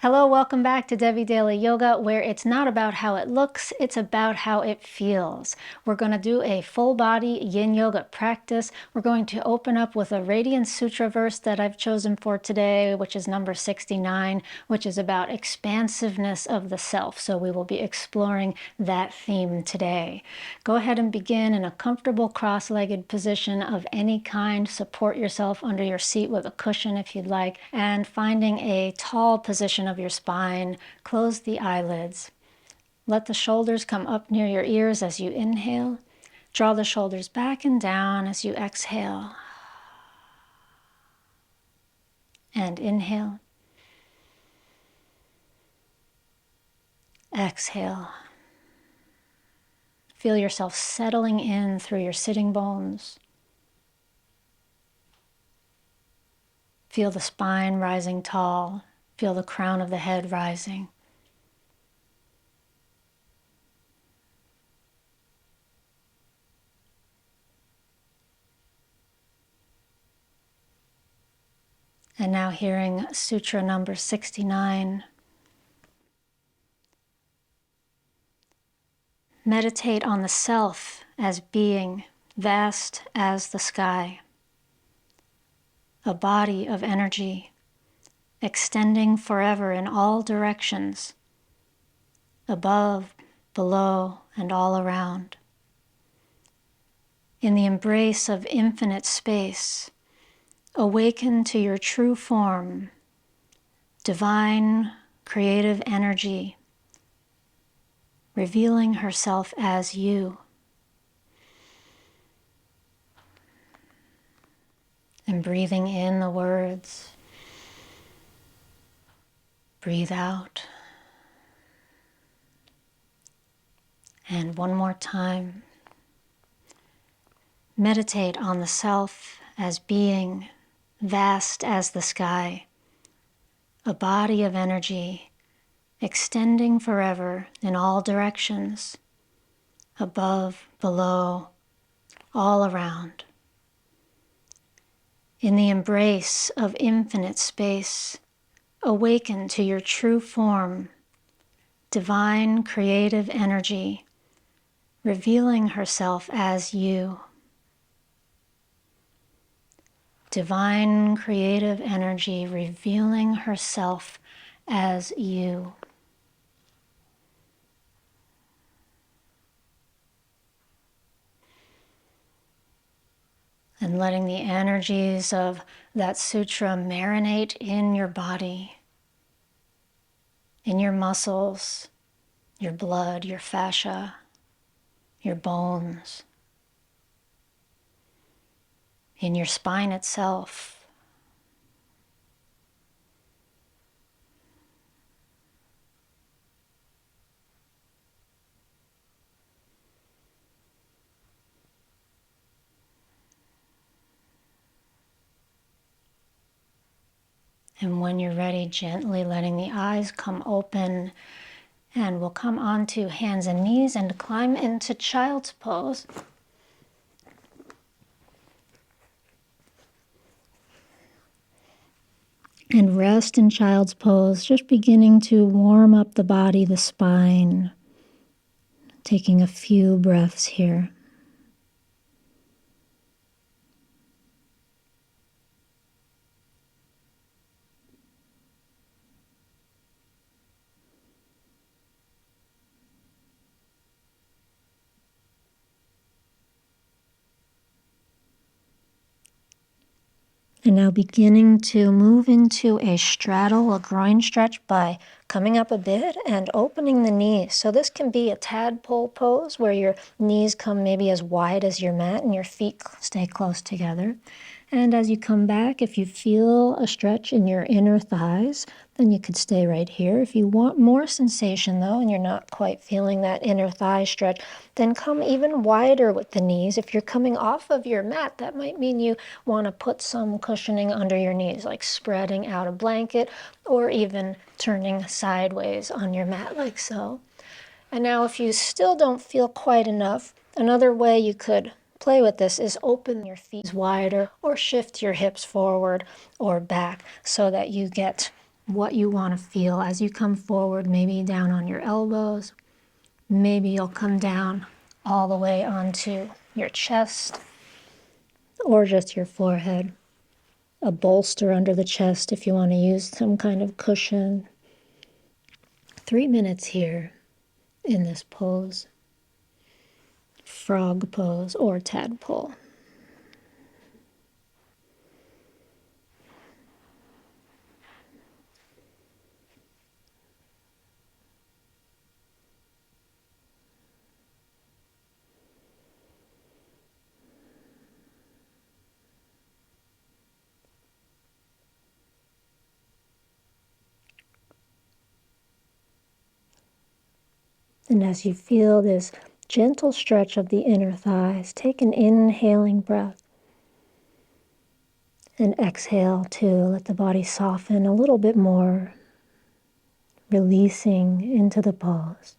Hello, welcome back to Devi Daly Yoga, where it's not about how it looks, it's about how it feels. We're going to do a full body yin yoga practice. We're going to open up with a Radiance Sutra verse that I've chosen for today, which is number 69, which is about expansiveness of the self. So we will be exploring that theme today. Go ahead and begin in a comfortable cross-legged position of any kind. Support yourself under your seat with a cushion if you'd like, and finding a tall position of your spine. Close the eyelids. Let the shoulders come up near your ears as you inhale. Draw the shoulders back and down as you exhale. And inhale. Exhale. Feel yourself settling in through your sitting bones. Feel the spine rising tall. Feel the crown of the head rising. And now hearing Sutra number 69. Meditate on the self as being vast as the sky, a body of energy extending forever in all directions, above, below, and all around. In the embrace of infinite space, awaken to your true form, divine, creative energy, revealing herself as you. And breathing in the words, breathe out. And one more time. Meditate on the self as being vast as the sky, a body of energy extending forever in all directions, above, below, all around. In the embrace of infinite space, awaken to your true form, divine creative energy, revealing herself as you. Divine creative energy revealing herself as you. And letting the energies of that sutra marinate in your body, in your muscles, your blood, your fascia, your bones, in your spine itself. And when you're ready, gently letting the eyes come open, and we'll come onto hands and knees and climb into child's pose. And rest in child's pose, just beginning to warm up the body, the spine. Taking a few breaths here. And now beginning to move into a straddle, a groin stretch by coming up a bit and opening the knees. So this can be a tadpole pose where your knees come maybe as wide as your mat and your feet stay close together. And as you come back, if you feel a stretch in your inner thighs, then you could stay right here. If you want more sensation though, and you're not quite feeling that inner thigh stretch, then come even wider with the knees. If you're coming off of your mat, that might mean you want to put some cushioning under your knees, like spreading out a blanket or even turning sideways on your mat like so. And now if you still don't feel quite enough, another way you could play with this is open your feet wider or shift your hips forward or back so that you get what you want to feel as you come forward, maybe down on your elbows. Maybe you'll come down all the way onto your chest or just your forehead. A bolster under the chest if you want to use some kind of cushion. 3 minutes here in this pose. Frog pose or tadpole. And as you feel this gentle stretch of the inner thighs, take an inhaling breath. And exhale to let the body soften a little bit more, releasing into the pose.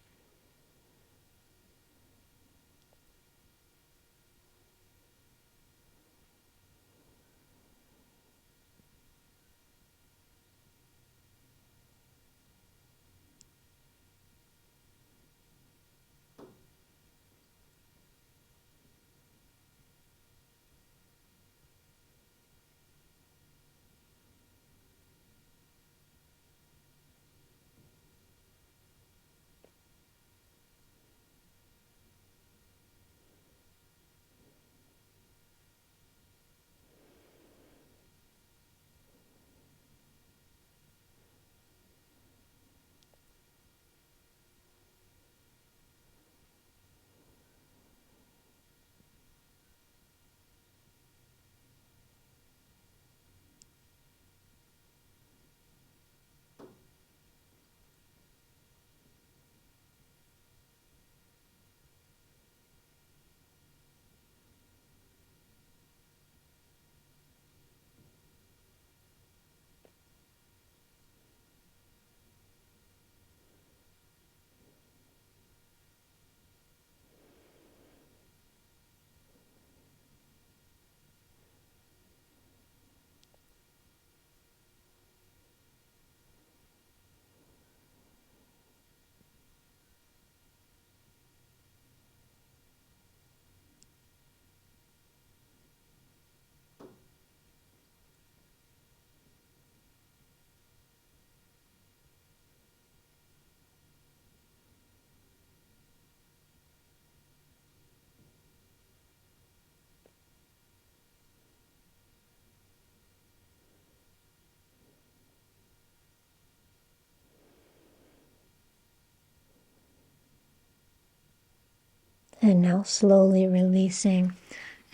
And now slowly releasing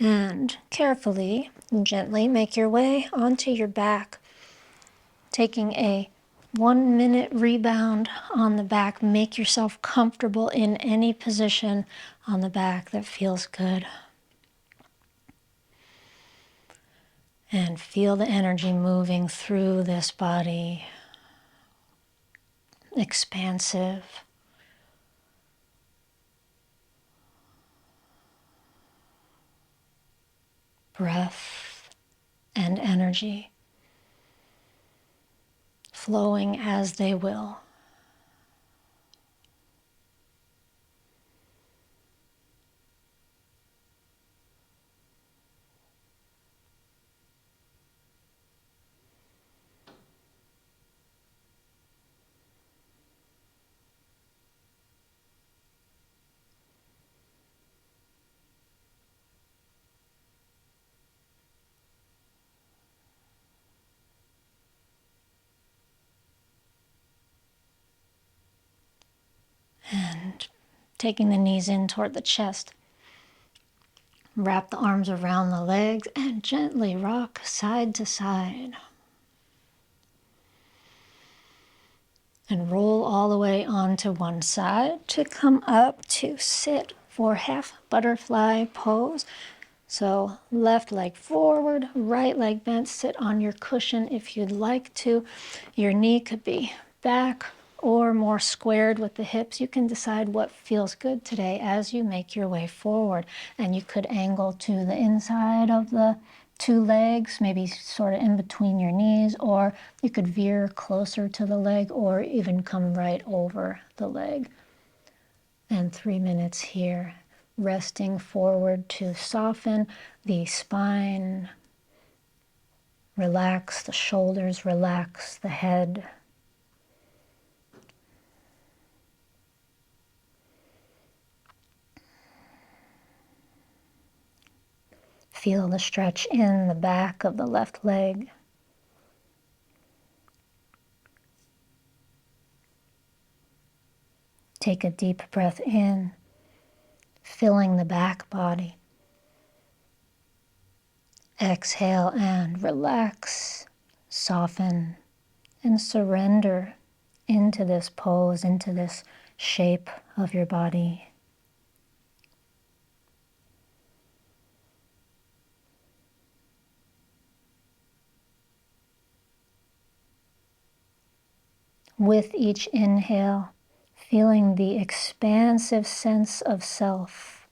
and carefully and gently make your way onto your back, taking a 1 minute rebound on the back. Make yourself comfortable in any position on the back that feels good. And feel the energy moving through this body, expansive. Breath and energy flowing as they will. And taking the knees in toward the chest. Wrap the arms around the legs and gently rock side to side. And roll all the way onto one side to come up to sit for half butterfly pose. So left leg forward, right leg bent, sit on your cushion if you'd like to. Your knee could be back or more squared with the hips. You can decide what feels good today as you make your way forward. And you could angle to the inside of the two legs, maybe sort of in between your knees, or you could veer closer to the leg or even come right over the leg. And 3 minutes here, resting forward to soften the spine, relax the shoulders, relax the head. Feel the stretch in the back of the left leg. Take a deep breath in, filling the back body. Exhale and relax, soften, and surrender into this pose, into this shape of your body. With each inhale, feeling the expansive sense of self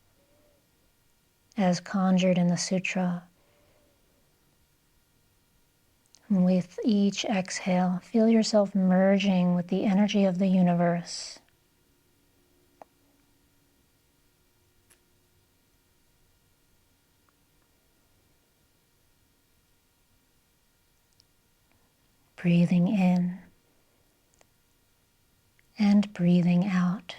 as conjured in the sutra. And with each exhale, feel yourself merging with the energy of the universe. Breathing in and breathing out.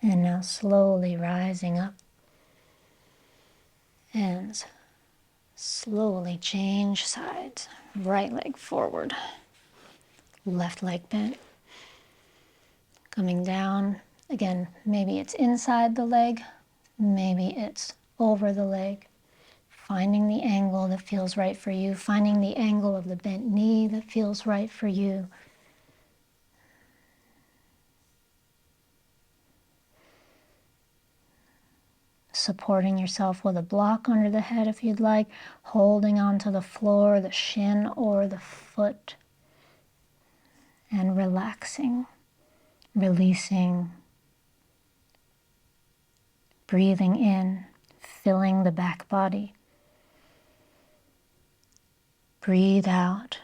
And now slowly rising up and slowly change sides. Right leg forward, left leg bent. Coming down, again, maybe it's inside the leg, maybe it's over the leg. Finding the angle that feels right for you, finding the angle of the bent knee that feels right for you. Supporting yourself with a block under the head if you'd like, holding onto the floor, the shin or the foot, and relaxing, releasing, breathing in, filling the back body. Breathe out,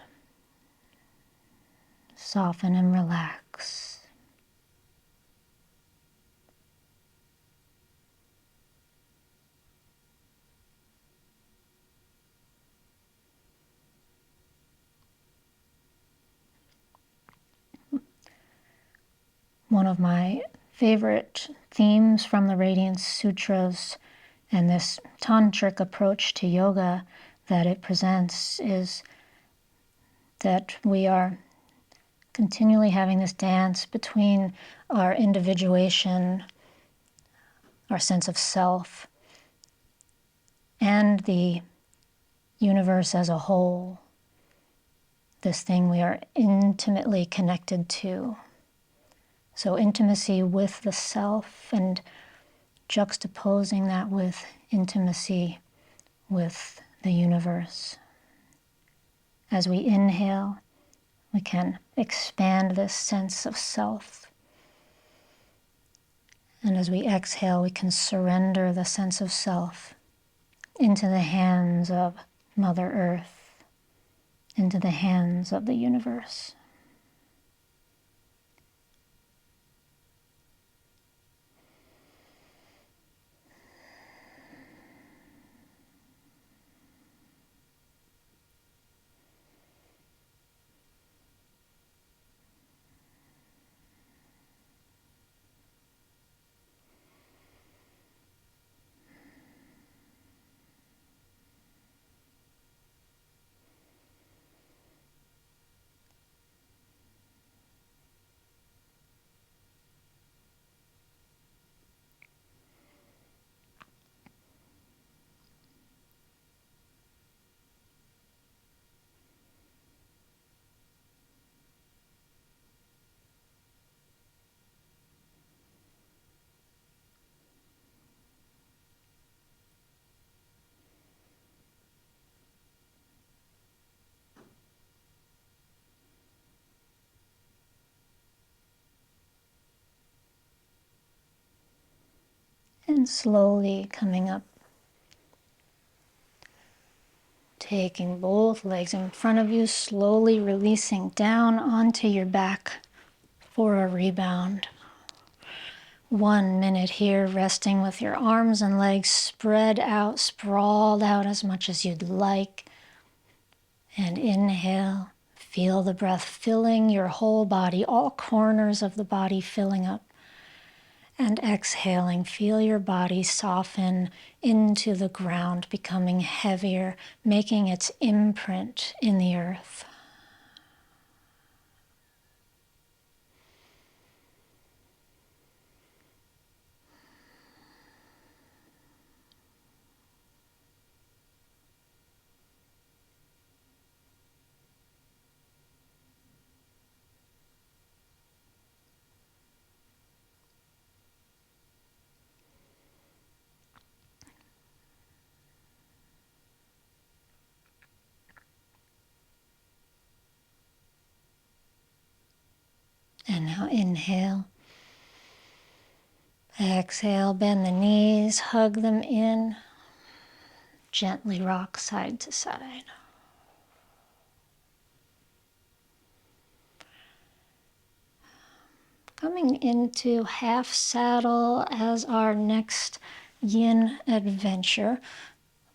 soften and relax. One of my favorite themes from the Radiance Sutras and this tantric approach to yoga that it presents is that we are continually having this dance between our individuation, our sense of self, and the universe as a whole, this thing we are intimately connected to. So intimacy with the self and juxtaposing that with intimacy with the universe. As we inhale, we can expand this sense of self. And as we exhale, we can surrender the sense of self into the hands of Mother Earth, into the hands of the universe. And slowly coming up. Taking both legs in front of you, slowly releasing down onto your back for a rebound. 1 minute here, resting with your arms and legs spread out, sprawled out as much as you'd like. And inhale, feel the breath filling your whole body, all corners of the body filling up. And exhaling, feel your body soften into the ground, becoming heavier, making its imprint in the earth. And now inhale. Exhale, bend the knees, hug them in. Gently rock side to side. Coming into half saddle as our next yin adventure.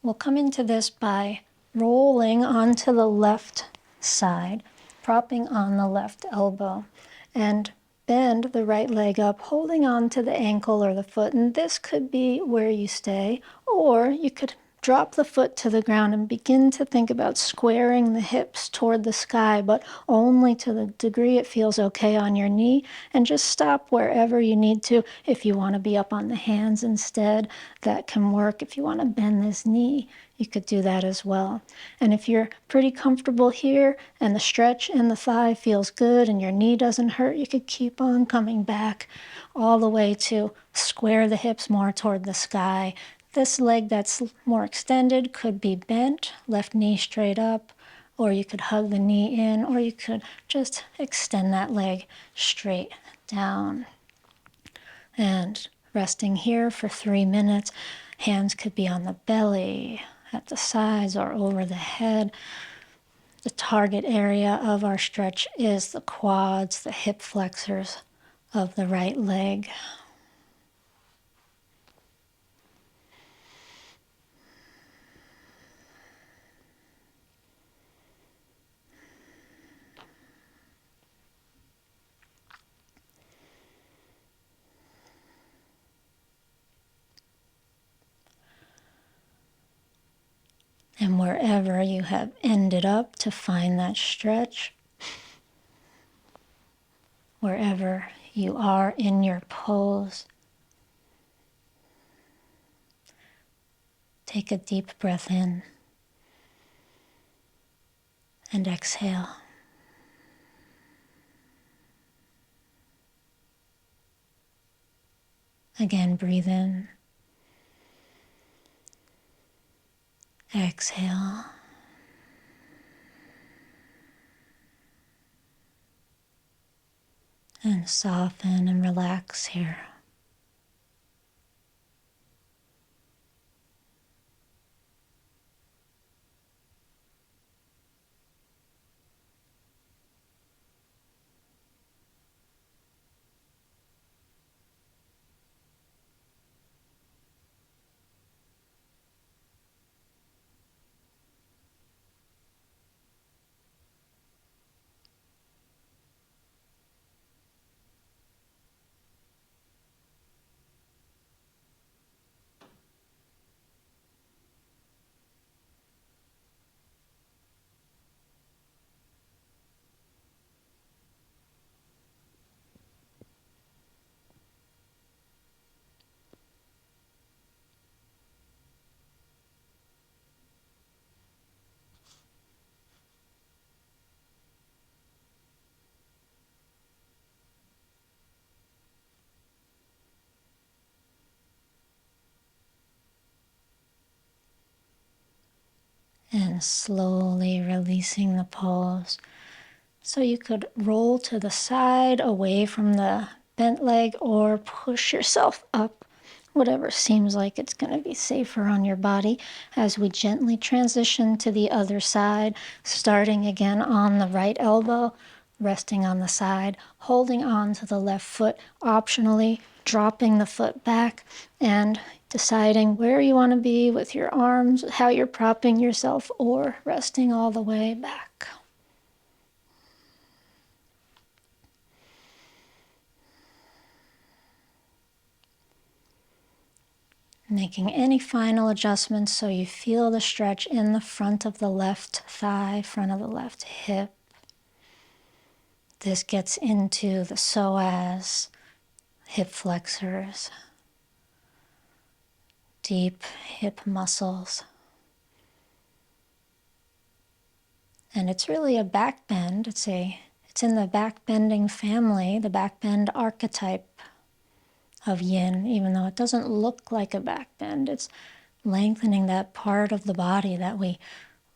We'll come into this by rolling onto the left side, propping on the left elbow, and bend the right leg up, holding on to the ankle or the foot. And this could be where you stay, or you could drop the foot to the ground and begin to think about squaring the hips toward the sky, but only to the degree it feels okay on your knee, and just stop wherever you need to. If you want to be up on the hands instead, that can work. If you want to bend this knee, you could do that as well. And if you're pretty comfortable here and the stretch in the thigh feels good and your knee doesn't hurt, you could keep on coming back all the way to square the hips more toward the sky. This leg that's more extended could be bent, left knee straight up, or you could hug the knee in, or you could just extend that leg straight down. And resting here for 3 minutes. Hands could be on the belly, at the sides, or over the head. The target area of our stretch is the quads, the hip flexors of the right leg. And wherever you have ended up to find that stretch, wherever you are in your pose, take a deep breath in and exhale. Again, breathe in. Exhale. And soften and relax here. And slowly releasing the pose. So you could roll to the side away from the bent leg or push yourself up whatever seems like it's going to be safer on your body, as we gently transition to the other side, starting again on the right elbow, resting on the side, holding on to the left foot, optionally dropping the foot back and deciding where you want to be with your arms, how you're propping yourself, or resting all the way back. Making any final adjustments so you feel the stretch in the front of the left thigh, front of the left hip. This gets into the psoas, hip flexors, deep hip muscles. And it's really a back bend. It's in the back bending family, the back bend archetype of yin, even though it doesn't look like a back bend. It's lengthening that part of the body that we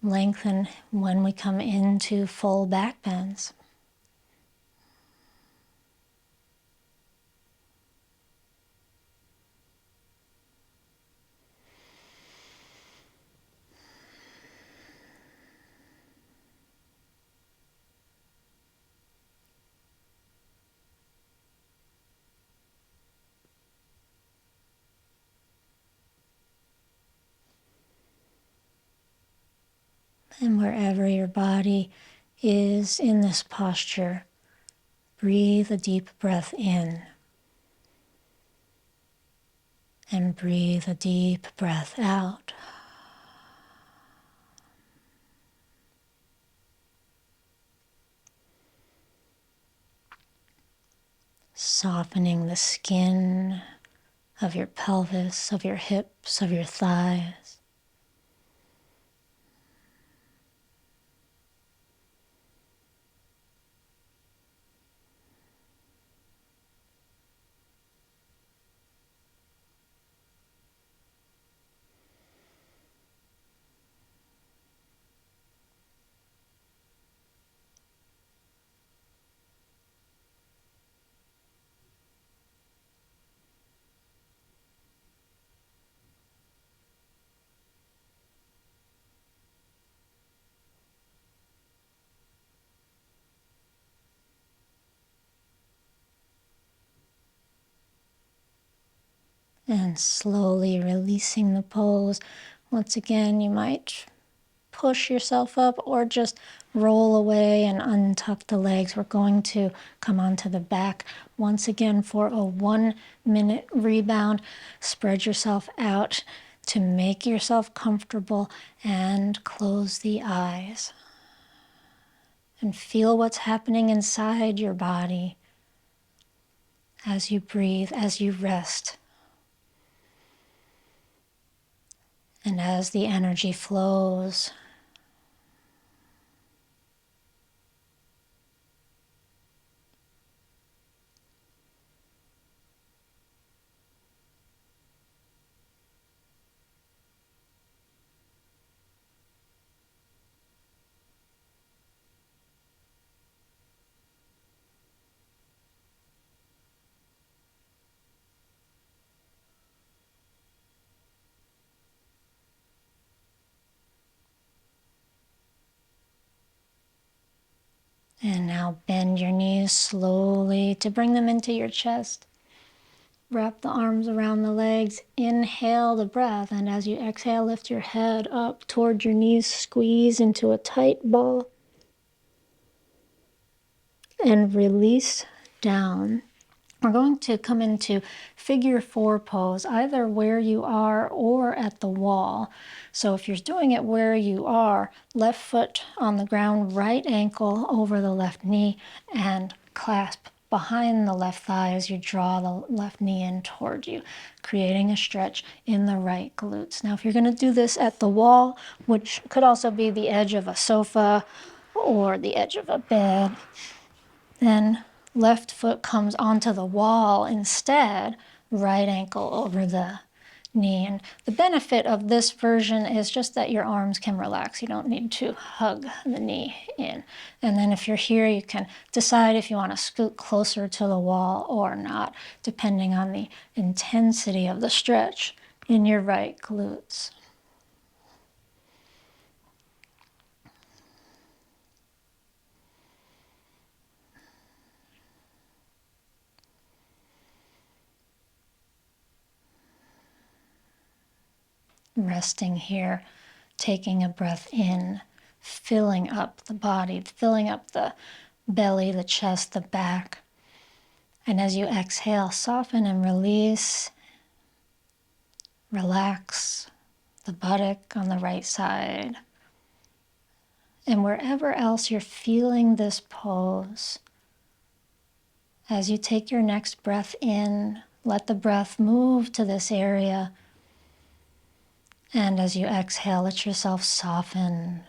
lengthen when we come into full back bends. And wherever your body is in this posture, breathe a deep breath in. And breathe a deep breath out. Softening the skin of your pelvis, of your hips, of your thighs. And slowly releasing the pose. Once again, you might push yourself up or just roll away and untuck the legs. We're going to come onto the back once again for a 1-minute rebound. Spread yourself out to make yourself comfortable and close the eyes. And feel what's happening inside your body as you breathe, as you rest. And as the energy flows, and now bend your knees slowly to bring them into your chest. Wrap the arms around the legs. Inhale the breath, and as you exhale, lift your head up toward your knees. Squeeze into a tight ball. And release down. We're going to come into figure 4 pose, either where you are or at the wall. So if you're doing it where you are, left foot on the ground, right ankle over the left knee, and clasp behind the left thigh as you draw the left knee in toward you, creating a stretch in the right glutes. Now, if you're going to do this at the wall, which could also be the edge of a sofa or the edge of a bed, then left foot comes onto the wall instead, right ankle over the knee. And the benefit of this version is just that your arms can relax. You don't need to hug the knee in. And then if you're here, you can decide if you want to scoot closer to the wall or not, depending on the intensity of the stretch in your right glutes. Resting here, taking a breath in, filling up the body, filling up the belly, the chest, the back. And as you exhale, soften and release. Relax the buttock on the right side. And wherever else you're feeling this pose, as you take your next breath in, let the breath move to this area. And as you exhale, let yourself soften.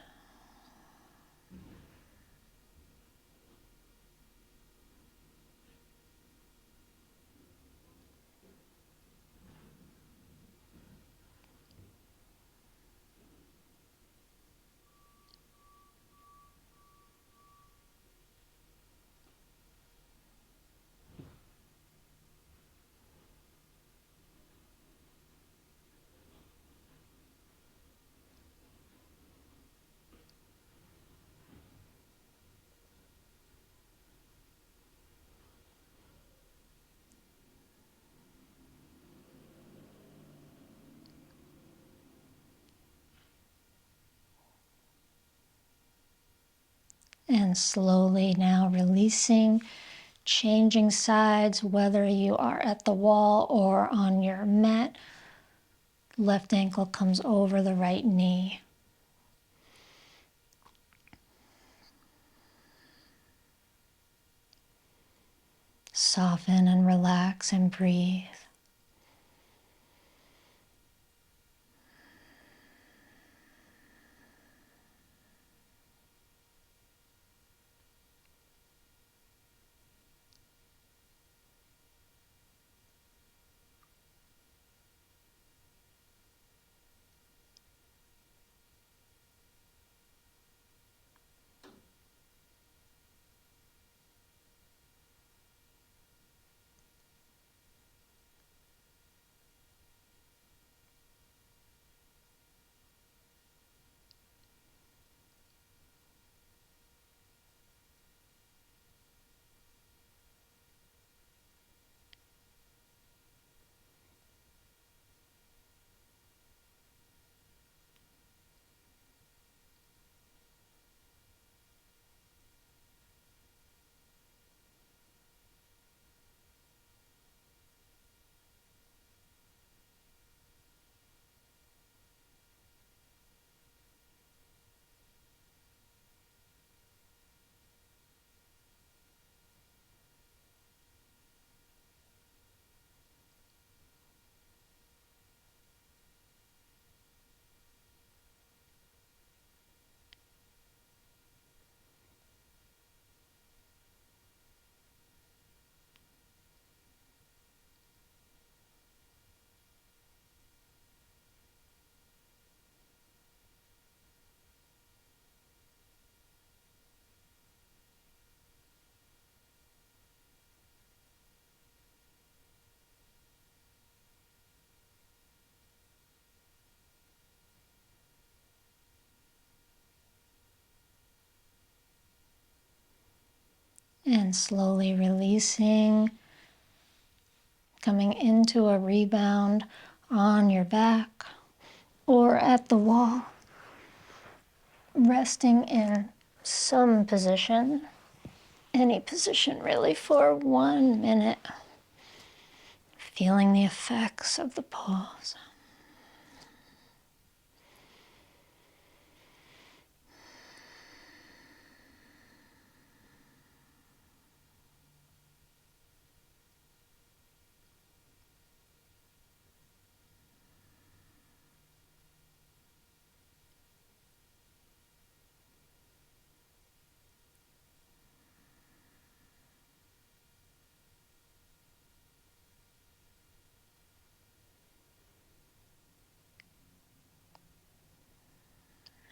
And slowly now releasing, changing sides, whether you are at the wall or on your mat. Left ankle comes over the right knee. Soften and relax and breathe. And slowly releasing, coming into a rebound on your back or at the wall, resting in some position, any position really, for 1 minute, feeling the effects of the pause.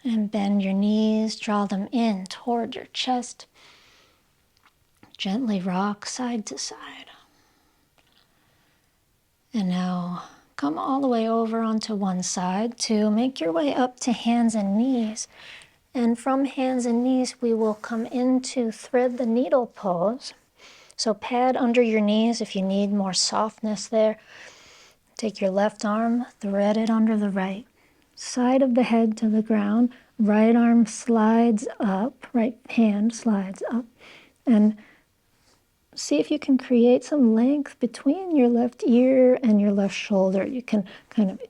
And bend your knees, draw them in toward your chest. Gently rock side to side. And now come all the way over onto one side to make your way up to hands and knees. And from hands and knees, we will come into thread the needle pose. So pad under your knees if you need more softness there. Take your left arm, thread it under the right. Side of the head to the ground, right arm slides up, right hand slides up. And see if you can create some length between your left ear and your left shoulder. You can kind of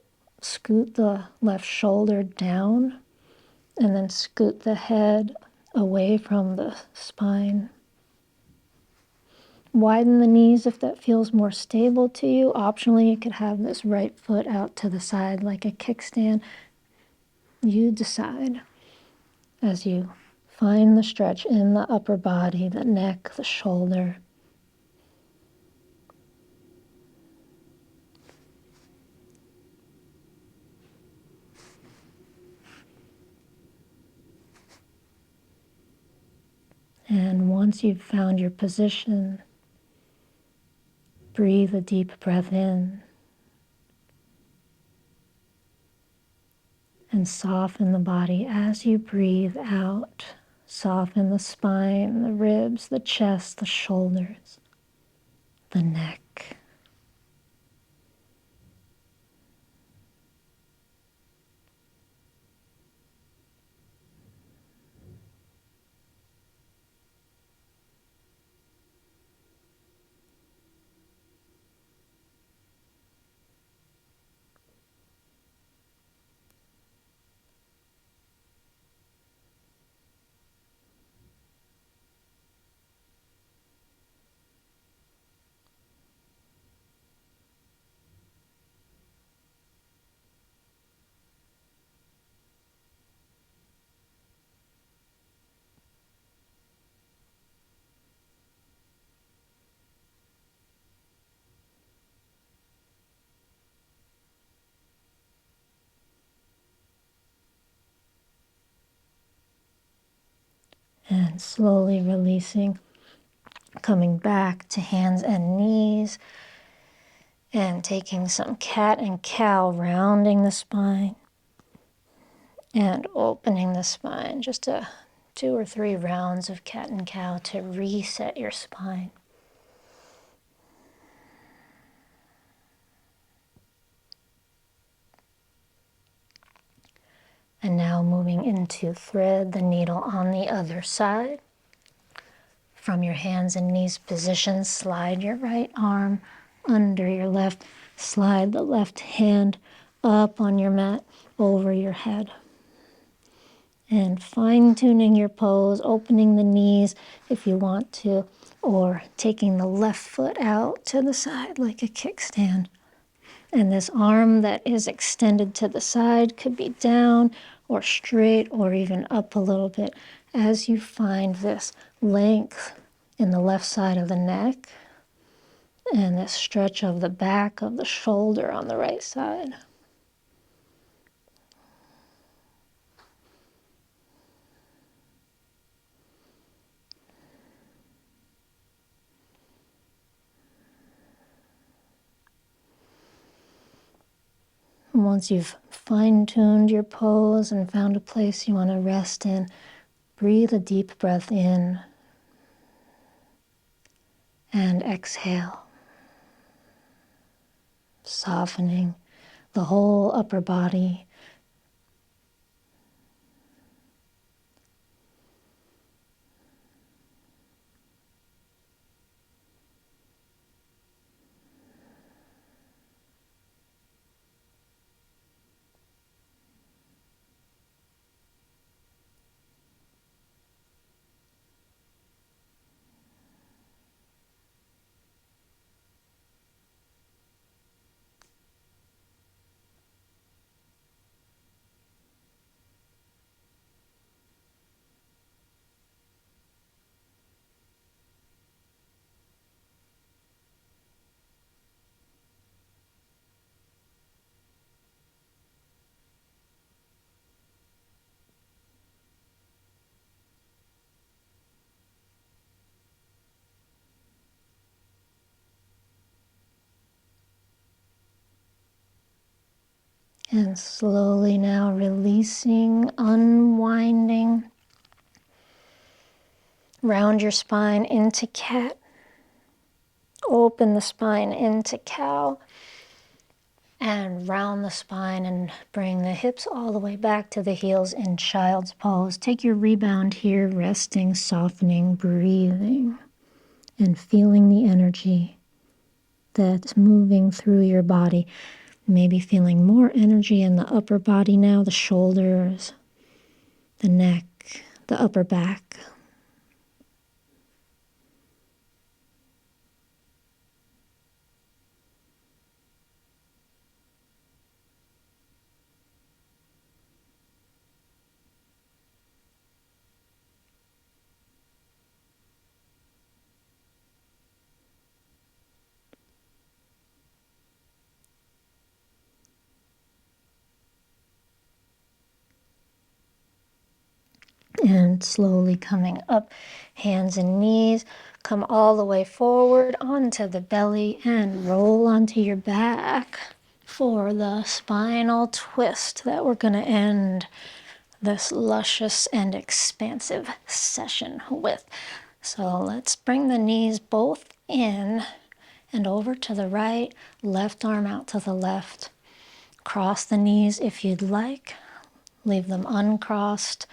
scoot the left shoulder down and then scoot the head away from the spine. Widen the knees if that feels more stable to you. Optionally, you could have this right foot out to the side like a kickstand. You decide as you find the stretch in the upper body, the neck, the shoulder. And once you've found your position, breathe a deep breath in and soften the body as you breathe out. Soften the spine, the ribs, the chest, the shoulders, the neck. And slowly releasing, coming back to hands and knees, and taking some cat and cow, rounding the spine and opening the spine. Just 2 or 3 rounds of cat and cow to reset your spine. And now moving into thread the needle on the other side. From your hands and knees position, slide your right arm under your left. Slide the left hand up on your mat over your head. And fine-tuning your pose, opening the knees if you want to, or taking the left foot out to the side like a kickstand. And this arm that is extended to the side could be down or straight or even up a little bit as you find this length in the left side of the neck and this stretch of the back of the shoulder on the right side. Once you've fine-tuned your pose and found a place you want to rest in, breathe a deep breath in and exhale, softening the whole upper body. And slowly now releasing, unwinding. Round your spine into cat. Open the spine into cow. And round the spine and bring the hips all the way back to the heels in child's pose. Take your rebound here, resting, softening, breathing, and feeling the energy that's moving through your body. Maybe feeling more energy in the upper body now, the shoulders, the neck, the upper back. And slowly coming up, hands and knees, come all the way forward onto the belly and roll onto your back for the spinal twist that we're going to end this luscious and expansive session with. So let's bring the knees both in and over to the right, left arm out to the left. Cross the knees if you'd like. Leave them uncrossed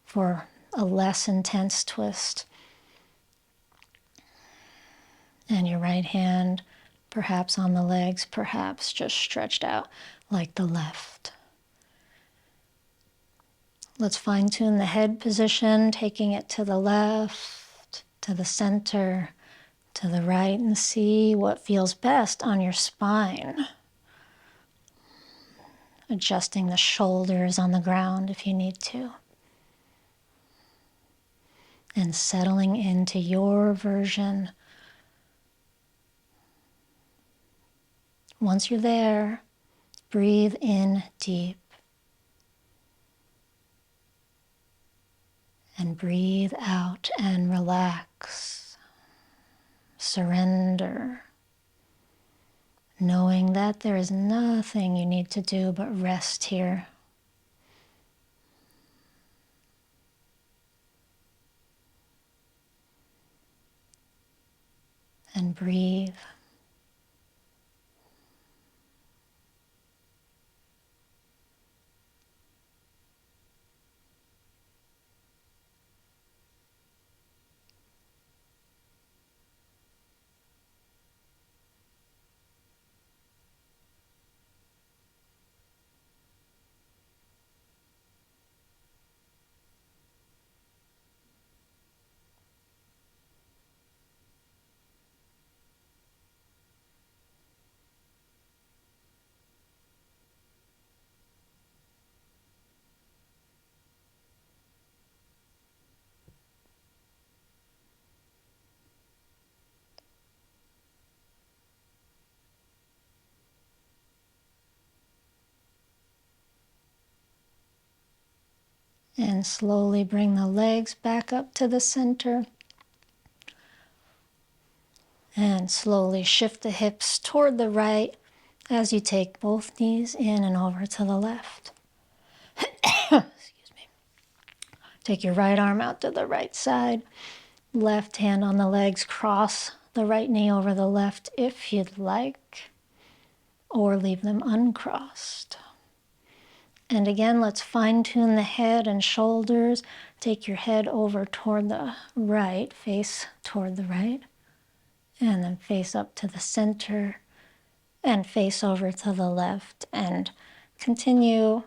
for a less intense twist. And your right hand perhaps on the legs, perhaps just stretched out like the left. Let's fine-tune the head position, taking it to the left, to the center, to the right, and see what feels best on your spine. Adjusting the shoulders on the ground if you need to. And settling into your version. Once you're there, breathe in deep. And breathe out and relax. Surrender. Knowing that there is nothing you need to do but rest here. And breathe. And slowly bring the legs back up to the center. And slowly shift the hips toward the right as you take both knees in and over to the left. Excuse me. Take your right arm out to the right side. Left hand on the legs. Cross the right knee over the left if you'd like. Or leave them uncrossed. And again, let's fine-tune the head and shoulders. Take your head over toward the right, face toward the right, and then face up to the center, and face over to the left, and continue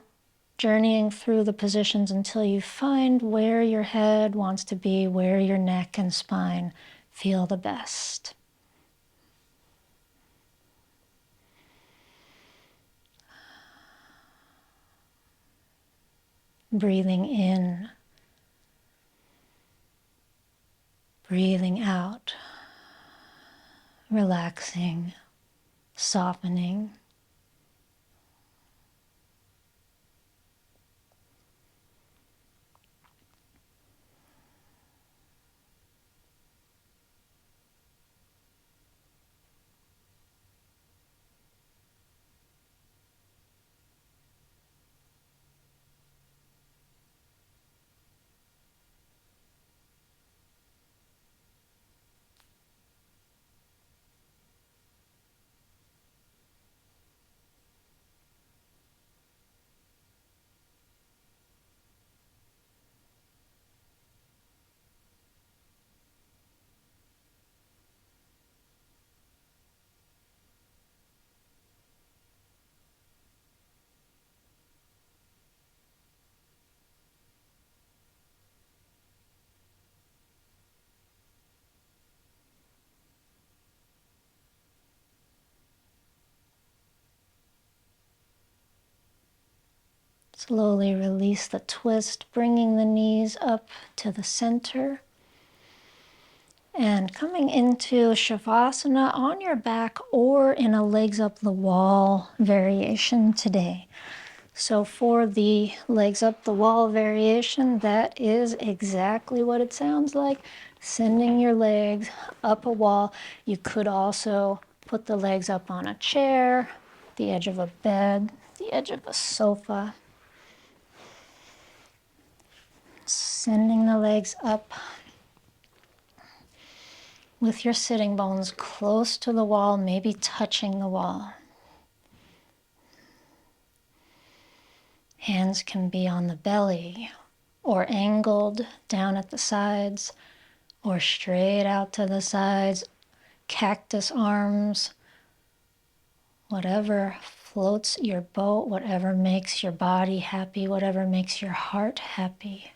journeying through the positions until you find where your head wants to be, where your neck and spine feel the best. Breathing in, breathing out, relaxing, softening. Slowly release the twist, bringing the knees up to the center. And coming into Savasana on your back or in a legs up the wall variation today. So for the legs up the wall variation, that is exactly what it sounds like. Sending your legs up a wall. You could also put the legs up on a chair, the edge of a bed, the edge of a sofa. Sending the legs up with your sitting bones close to the wall, maybe touching the wall. Hands can be on the belly or angled down at the sides or straight out to the sides, cactus arms, whatever floats your boat, whatever makes your body happy, whatever makes your heart happy.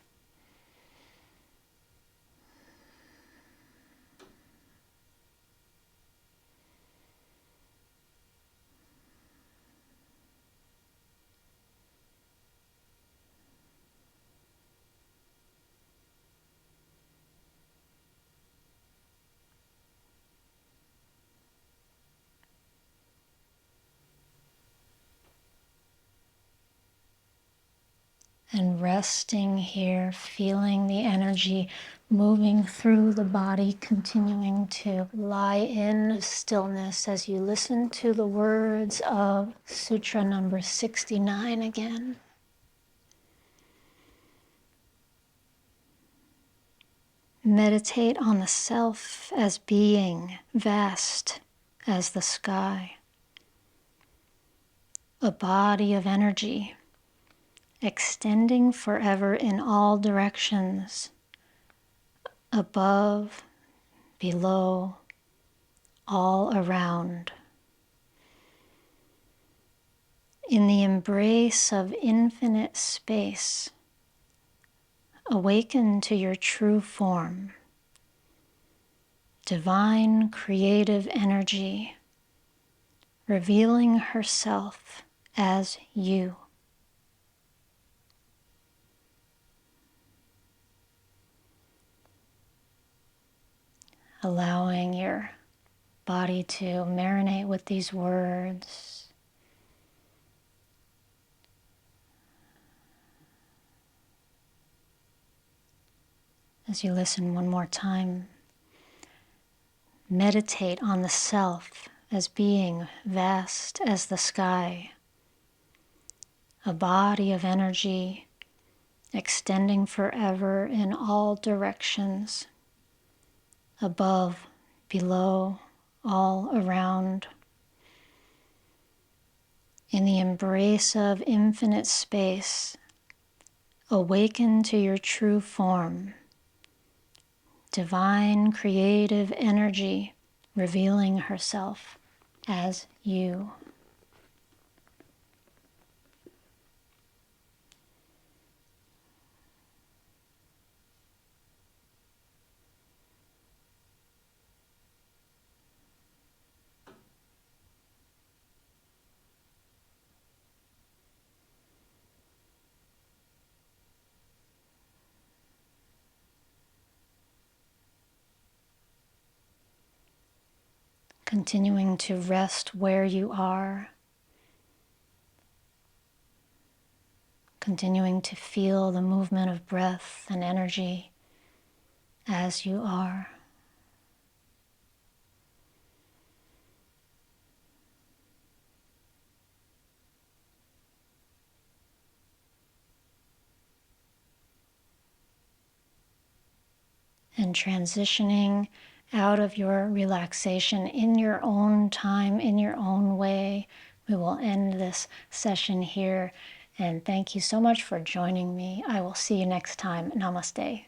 And resting here, feeling the energy moving through the body, continuing to lie in stillness as you listen to the words of Sutra number 69 again. Meditate on the self as being vast as the sky, a body of energy extending forever in all directions, above, below, all around. In the embrace of infinite space, awaken to your true form, divine creative energy, revealing herself as you. Allowing your body to marinate with these words. As you listen one more time, meditate on the self as being vast as the sky, a body of energy extending forever in all directions, above, below, all around. In the embrace of infinite space, awaken to your true form, divine creative energy revealing herself as you. Continuing to rest where you are, continuing to feel the movement of breath and energy as you are. And transitioning out of your relaxation in your own time, in your own way. We will end this session here. And thank you so much for joining me. I will see you next time. Namaste.